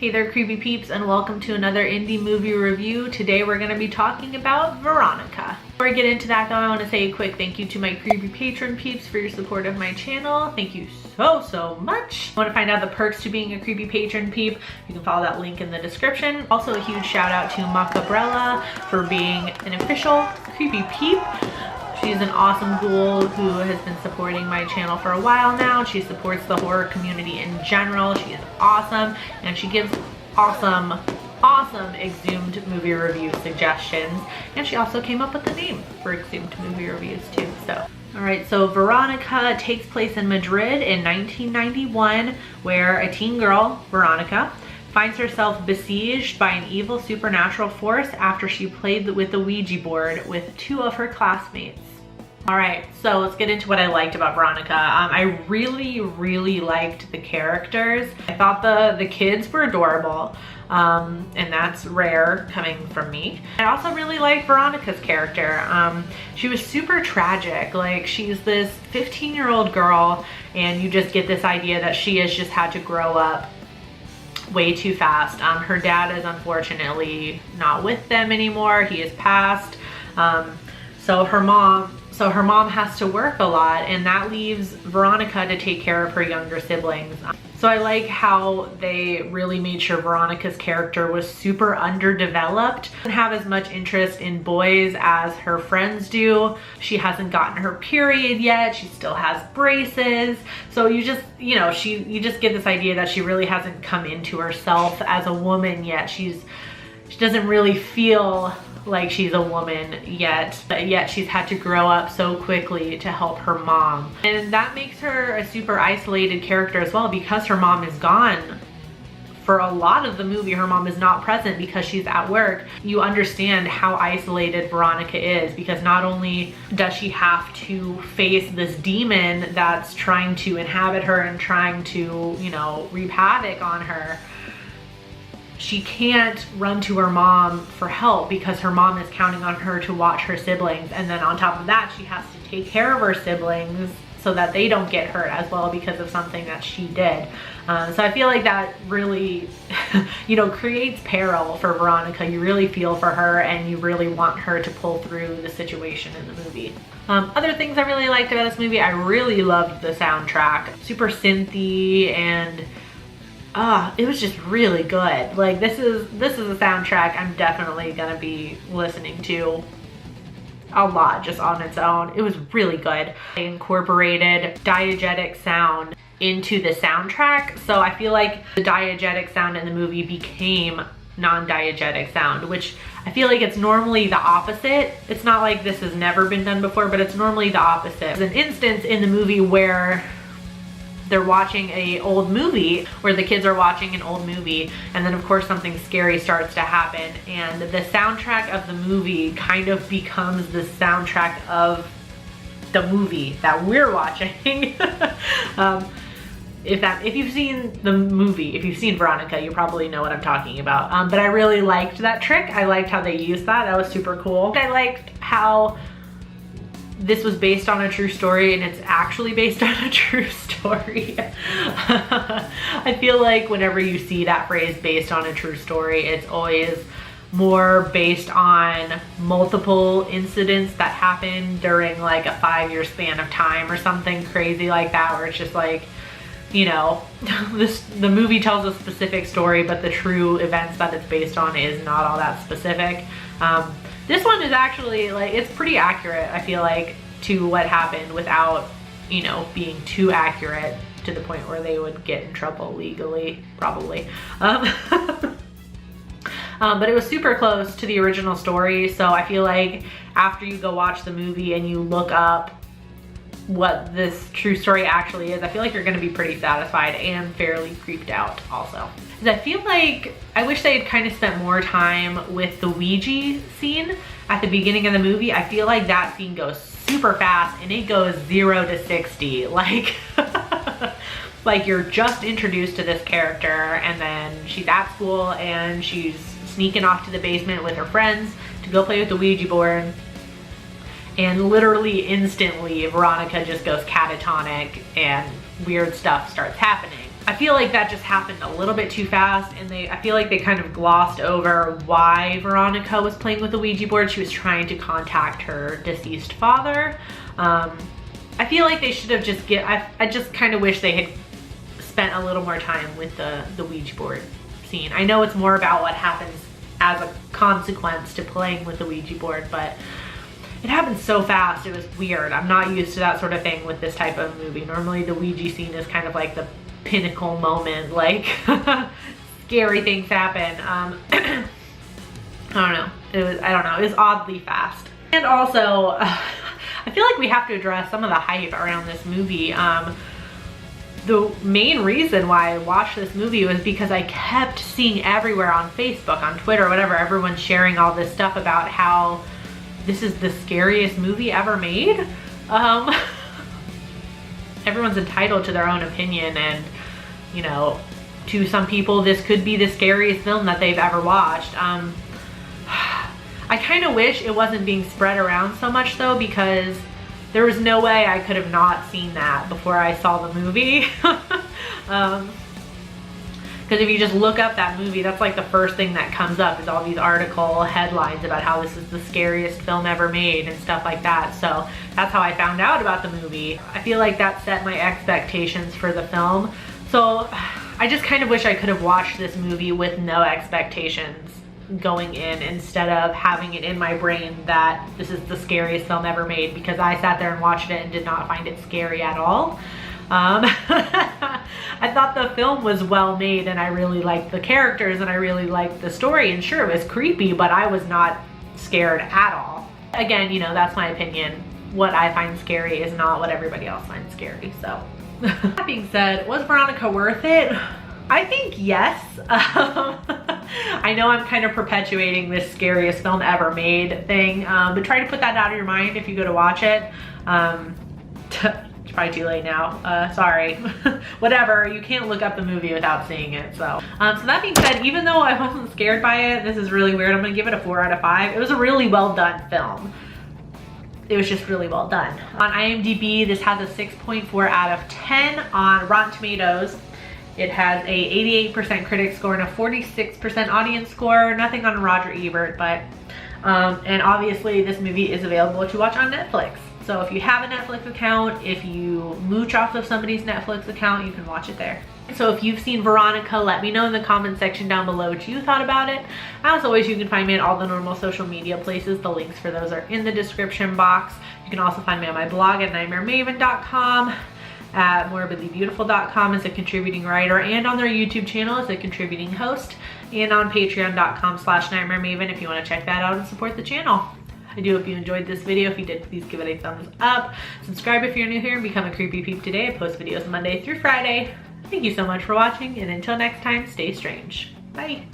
Hey there, creepy peeps, and welcome to another indie movie review. Today we're going to be talking about Veronica. Before I get into that though, I want to say a quick thank you to my creepy patron peeps for your support of my channel. Thank you so much. Want to find out the perks to being a creepy patron peep? You can follow that link in the description. Also a huge shout out to Macabrella for being an official creepy peep. She's an awesome ghoul who has been supporting my channel for a while now. She supports the horror community in general. She is awesome, and she gives awesome exhumed movie review suggestions. And she also came up with the name for exhumed movie reviews too. So, all right, so Veronica takes place in Madrid in 1991, where a teen girl, Veronica, finds herself besieged by an evil supernatural force after she played with the Ouija board with two of her classmates. All right, so let's get into what I liked about Veronica. I really liked the characters. I thought the kids were adorable, and that's rare coming from me. I also really liked Veronica's character. She was super tragic. Like, she's this 15-year-old girl, and you just get this idea that she has just had to grow up way too fast. Her dad is unfortunately not with them anymore. He has passed. So her mom has to work a lot, and that leaves Veronica to take care of her younger siblings. So I like how they really made sure Veronica's character was super underdeveloped. She doesn't have as much interest in boys as her friends do. She hasn't gotten her period yet. She still has braces. So you just, you know, you just get this idea that she really hasn't come into herself as a woman yet. She doesn't really feel like she's a woman yet, but yet she's had to grow up so quickly to help her mom. And that makes her a super isolated character as well, because her mom is gone. For a lot of the movie, her mom is not present because she's at work. You understand how isolated Veronica is, because not only does she have to face this demon that's trying to inhabit her and trying to, you know, wreak havoc on her, she can't run to her mom for help because her mom is counting on her to watch her siblings. And then on top of that, she has to take care of her siblings so that they don't get hurt as well because of something that she did. So I feel like that really, you know, creates peril for Veronica. You really feel for her, and you really want her to pull through the situation in the movie. Other things I really liked about this movie, I really loved the soundtrack. Super synthy, and it was just really good. Like, this is a soundtrack I'm definitely gonna be listening to a lot just on its own. It was really good. I incorporated diegetic sound into the soundtrack, so I feel like the diegetic sound in the movie became non-diegetic sound, which I feel like it's normally the opposite. It's not like this has never been done before, but it's normally the opposite. There's an instance in the movie where they're watching a old movie, where the kids are watching an old movie, and then of course something scary starts to happen, and the soundtrack of the movie kind of becomes the soundtrack of the movie that we're watching. If you've seen the movie, if you've seen Veronica, you probably know what I'm talking about. But I really liked that trick. I liked how they used that. That was super cool. I liked how this was based on a true story, and it's actually based on a true story. I feel like whenever you see that phrase, based on a true story, it's always more based on multiple incidents that happened during like a 5-year span of time or something crazy like that, where it's just like, you know, the movie tells a specific story, but the true events that it's based on is not all that specific. This one is actually, like, it's pretty accurate, I feel like, to what happened without, you know, being too accurate to the point where they would get in trouble legally, probably. But it was super close to the original story, so I feel like after you go watch the movie and you look up what this true story actually is, I feel like you're gonna be pretty satisfied and fairly creeped out also. I feel like I wish they had kind of spent more time with the Ouija scene at the beginning of the movie. I feel like that scene goes super fast, and it goes 0 to 60. Like, like you're just introduced to this character, and then she's at school and she's sneaking off to the basement with her friends to go play with the Ouija board. And literally instantly, Veronica just goes catatonic and weird stuff starts happening. I feel like that just happened a little bit too fast, and I feel like they kind of glossed over why Veronica was playing with the Ouija board. She was trying to contact her deceased father. I feel like they should have just I just kind of wish they had spent a little more time with the Ouija board scene. I know it's more about what happens as a consequence to playing with the Ouija board, but it happened so fast, it was weird. I'm not used to that sort of thing with this type of movie. Normally the Ouija scene is kind of like the pinnacle moment, like scary things happen. I don't know. It was oddly fast. And also, I feel like we have to address some of the hype around this movie. The main reason why I watched this movie was because I kept seeing everywhere on Facebook, on Twitter, whatever, everyone sharing all this stuff about how this is the scariest movie ever made. Everyone's entitled to their own opinion, and you know, to some people this could be the scariest film that they've ever watched. I kind of wish it wasn't being spread around so much though, because there was no way I could have not seen that before I saw the movie. Because if you just look up that movie, that's like the first thing that comes up is all these article headlines about how this is the scariest film ever made and stuff like that. So that's how I found out about the movie. I feel like that set my expectations for the film. So I just kind of wish I could have watched this movie with no expectations going in, instead of having it in my brain that this is the scariest film ever made, because I sat there and watched it and did not find it scary at all. I thought the film was well made, and I really liked the characters and I really liked the story, and sure, it was creepy, but I was not scared at all. Again, you know, that's my opinion. What I find scary is not what everybody else finds scary, so. That being said, was Veronica worth it? I think yes. I know I'm kind of perpetuating this scariest film ever made thing, but try to put that out of your mind if you go to watch it. It's probably too late now. Sorry. Whatever, you can't look up the movie without seeing it. So that being said, even though I wasn't scared by it, this is really weird, I'm gonna give it a 4 out of 5. It was a really well done film. It was just really well done. On IMDb, this has a 6.4 out of 10. On Rotten Tomatoes, it has a 88% critic score and a 46% audience score. Nothing on Roger Ebert, but and obviously this movie is available to watch on Netflix. So if you have a Netflix account, if you mooch off of somebody's Netflix account, you can watch it there. So if you've seen Veronica, let me know in the comment section down below what you thought about it. As always, you can find me at all the normal social media places. The links for those are in the description box. You can also find me on my blog at nightmaremaven.com, at morbidlybeautiful.com as a contributing writer, and on their YouTube channel as a contributing host, and on patreon.com/nightmaremaven if you want to check that out and support the channel. I do hope you enjoyed this video. If you did, please give it a thumbs up. Subscribe if you're new here and become a creepy peep today. I post videos Monday through Friday. Thank you so much for watching, and until next time, stay strange. Bye.